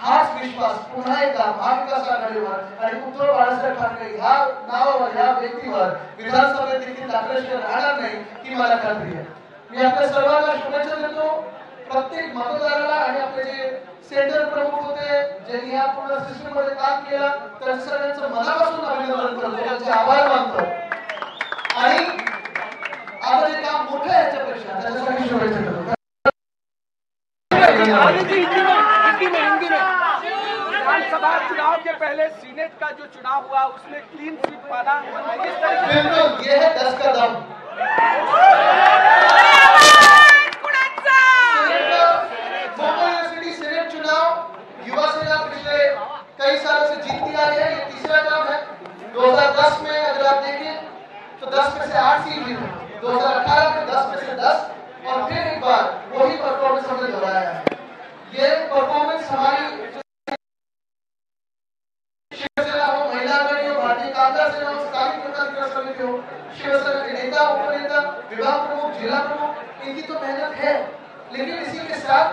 हाच विश्वास पुन्हा एकदा महाविकास आघाडीवर आणि उद्धव बाळासाहेब ठाकरे ह्या नावावर या व्यक्तीवर विधानसभेत देखील दाखल्याशिवाय राहणार नाही ही मला खात्री आहे। मी आपल्या सर्वांना शुभेच्छा देतो, प्रत्येक मतदाराला आणि आपले जे सेंटर प्रमुख होते ज्यांनी या पूर्ण सिस्टम मध्ये काम केलं त्या सगळ्यांचं मनापासून अभिनंदन करतो, त्यांचे आभार मानतो आणि आता जे काम मोठं आहे याच्यापेक्षा त्याच्यासाठी शुभेच्छा देतो। विधानसभा चुनाव के पहले सीनेट का जो चुनाव हुआ उसमें क्लीन स्वीप पाना, बिल्कुल ये है 10 का दम। मुंबई यूनिवर्सिटी सीनेट चुनाव युवा सेना पिछले कई सालों से जीतती आ रही है, ये तीसरा काम है। 2010 में अगर आप देखें तो 10 में से 8 सीट जीते, 2018 में 10 में से 10 और फिर एक बार वही परफॉर्मेंस हमने दोहराया है। ये परफॉर्मेंस हमारी शिवसेना हो, महिला आघाड़ी हो, भारतीय कामगार सेना हो, स्थानीय प्रशासन समिति हो, शिवसेना के नेता, उपनेता, विभाग प्रमुख, जिला प्रमुख, इनकी तो मेहनत है, लेकिन इसी के साथ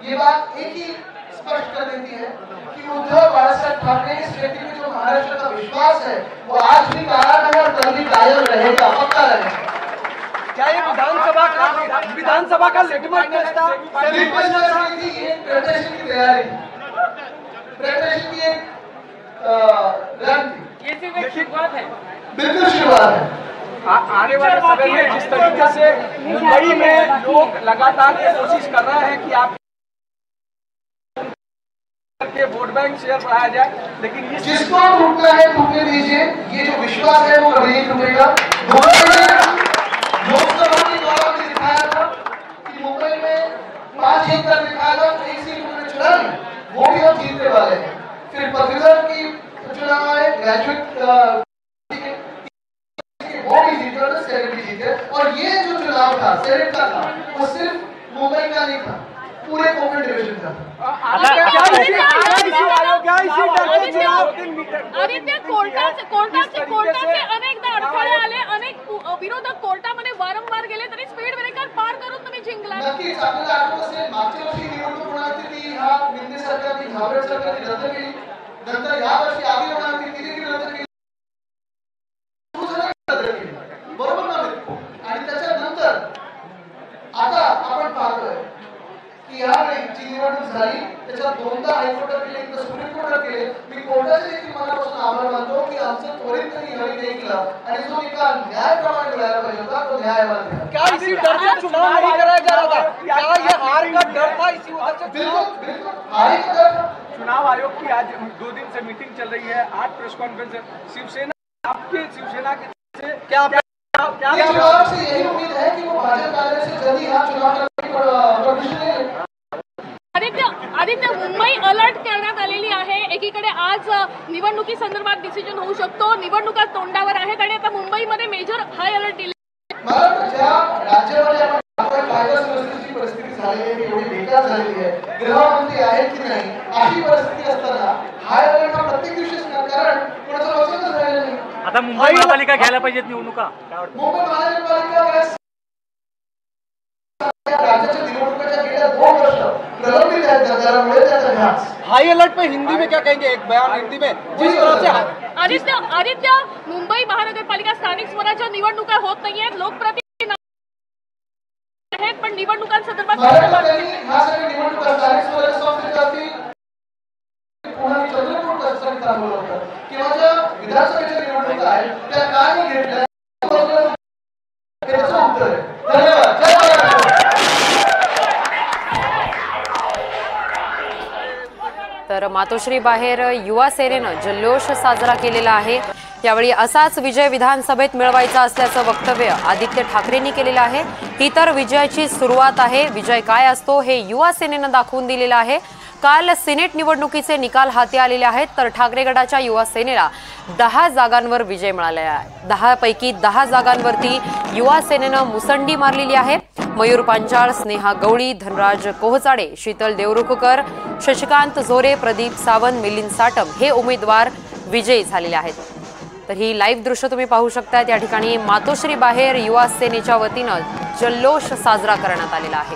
ये बात एक ही स्पष्ट कर देती है कि उद्धव बाळासाहेब ठाकरे इस व्यक्ति में जो महाराष्ट्र का विश्वास है वो आज भी कायम है और कल भी कायम रहेगा, पक्का रहेगा। क्या ये विधानसभा का लिटमस टेस्ट था? ये प्रिपरेशन की तैयारी, प्रिपरेशन की एक रन थी, ये सिर्फ एक शुरुआत है, बिल्कुल शुरुआत है। आने वाले समय में जिस तरीके से मुंबई में लोग लगातार ये कोशिश कर रहे हैं कि आप के वोट बैंक शेयर बढ़ाया जाए, लेकिन जिसको टूटना है टूटने दीजिए, ये जो विश्वास है वो कभी नहीं टूटेगा। लोकसभा के दौरान भी दिखाया था कि मुंबई में 5 सीट तक दिखाया था, 1 सीट उन्होंने चुना ली, वो भी हम जीतने वाले हैं। फिर पदवीधर की चुनाव आए, ग्रेजुएट वो भी जीते और सेनेट भी जीते, और ये जो चुनाव था सेनेट का था वो सिर्फ मुंबई का नहीं था, पूरे कोकण डिवीजन का था। आदित्य कोर्टाचे अनेकदा अडथळे आले, अनेक विरोधक कोर्टामध्ये वारंवार गेले, तरी स्पीड ब्रेकर पार करून तुम्ही जिंकला। नक्कीच आपल्याला आठवत असेल मागच्या वर्षी निवडणूक होणार होती ती ह्या शिंदे सरकारने, घाबरट सरकारने रद्द केली, नंतर या वर्षी आधी होणार होती ती देखील रद्द केली, बरोबर ना मित्र? आणि त्याच्यानंतर आता आपण पाहतोय की या जी निवडणूक झाली त्याच्यात 2दा हायकोर्टात केले, एकदा सुप्रीम कोर्टात केले। मी कोर्टाचे देखील मनापासून आभार मानतो की आमचं त्वरित त्यांनी हे केलं आणि जो निकाल न्यायप्रमाणे मिळायला पाहिजे होता तो न्याय मिळाला। क्या इसी डर से चुनाव नहीं कराया जा रहा था? क्या ये हार का डर था इसी वजह से? बिल्कुल हार का डर था। चुनाव आयोग की आज 2 दिन से मीटिंग चल रही है, आज प्रेस कॉन्फ्रेंस है, शिवसेना आपके शिवसेना के से क्या चुनाव से यही उम्मीद है कि वो भाजपा कांग्रेस से जल्दी यहाँ चुनाव आदित्य मुंबई अलर्ट करण्यात आलेली आहे। एकीकडे आज निवडणुकी संदर्भात डिसिजन होऊ शकतो, निवडणुका तोंडावर आहेत आणि आता मुंबईमध्ये मेजर हाय अलर्ट दिले। ज्या राज्यामध्ये आपण कायदा सुव्यवस्थेची परिस्थिती झाली आहे, एवढी बेकार झालेली आहे, गृहमंत्री आहेत की नाही अशी परिस्थिती असताना हाय अलर्ट हा प्रत्येक दिवशी असणार, कारण कोणाचं वचनच राहिलं नाही। आता मुंबई महापालिका घ्यायला पाहिजेत निवडणुका, मुंबई महानगरपालिका राज्याच्या निवडणुकाच्या गेल्या 2 वर्ष प्रलंबित आहेत, त्यामुळे त्याचा घास। हाई अलर्ट पे हिंदी में क्या कहेंगे, एक बयान हिंदी में जिस तरह से आदित्य मुंबई महानगरपालिका स्थानिक स्वराज्य निवडणुका होत नाहीयेत, लोकप्रतिनिधी आहेत, पण निवडणुकांसंदर्भात ह्या सगळ्या निवडणुका स्थानिक स्वराज्य संस्थेसाठी पुन्हा चंद्रपूर तहसील चालवलं होतं किंवा ज्या विधानसभेच्या निवडणुका आहेत त्या का नाही घेतल्या, त्याचं उत्तर आहे। धन्यवाद। जय महाराष्ट्र। तर मातोश्री बाहेर युवा सेनेनं जल्लोष साजरा केलेला आहे। यावेळी असाच विजय विधानसभेत मिळवायचा असल्याचं वक्तव्य आदित्य ठाकरेंनी केलेलं आहे। ही तर विजयाची सुरुवात आहे, विजय काय असतो हे युवा सेनेनं दाखवून दिलेलं आहे। काल सिनेट निवडणुकीचे निकाल हाती आलेले आहेत, तर ठाकरे गटाच्या युवा सेनेला 10 जागांवर विजय मिळाला आहे। 10 पैकी 10 जागांवरती युवा सेनेनं मुसंडी मारलेली आहे। मयूर पांचाळ, स्नेहा गवळी, धनराज कोहचाडे, शीतल देवरुखकर, शशिकांत झोरे, प्रदीप सावंत, मिलिंद साटम हे उमेदवार विजयी झालेले आहेत। तर ही लाईव्ह दृश्य तुम्ही पाहू शकता। या ठिकाणी मातोश्री बाहेर युवा सेनेच्या वतीनं जल्लोष साजरा करण्यात आलेला आहे।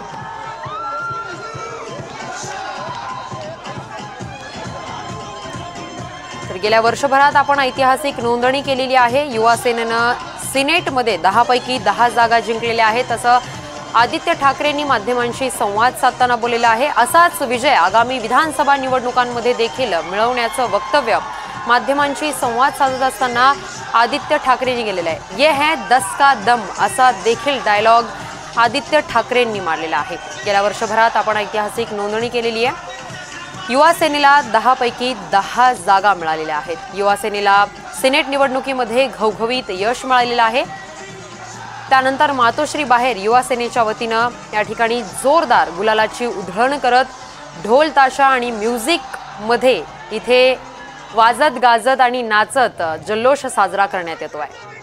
तर गेल्या वर्षभरात आपण ऐतिहासिक नोंदणी केलेली आहे। युवा सेनेनं सिनेटमध्ये 10 पैकी 10 जागा जिंकलेल्या आहेत असं आदित्य ठाकरेंनी माध्यमांशी संवाद साधताना बोललेलं आहे। असाच विजय आगामी विधानसभा निवडणुकांमध्ये देखील मिळवण्याचं वक्तव्य माध्यमांशी संवाद साधत असताना आदित्य ठाकरेंनी केलेलं आहे। ये है 10 का दम असा देखील डायलॉग आदित्य ठाकरेंनी मारलेला आहे। गेल्या वर्षभरात आपण ऐतिहासिक नोंदणी केलेली आहे। युवा सेनेला 10 पैकी 10 जागा मिळालेल्या आहेत। युवा सेनेला सिनेट निवडणुकीमध्ये घवघवीत यश मिळालेलं आहे। त्यानंतर मातोश्री बाहेर युवा सेनेच्या वतीनं या ठिकाणी जोरदार गुलालाची उधळण करत ढोल ताशा आणि म्युझिक मध्ये इथे वाजत गाजत आणि नाचत जल्लोष साजरा करण्यात येतो आहे।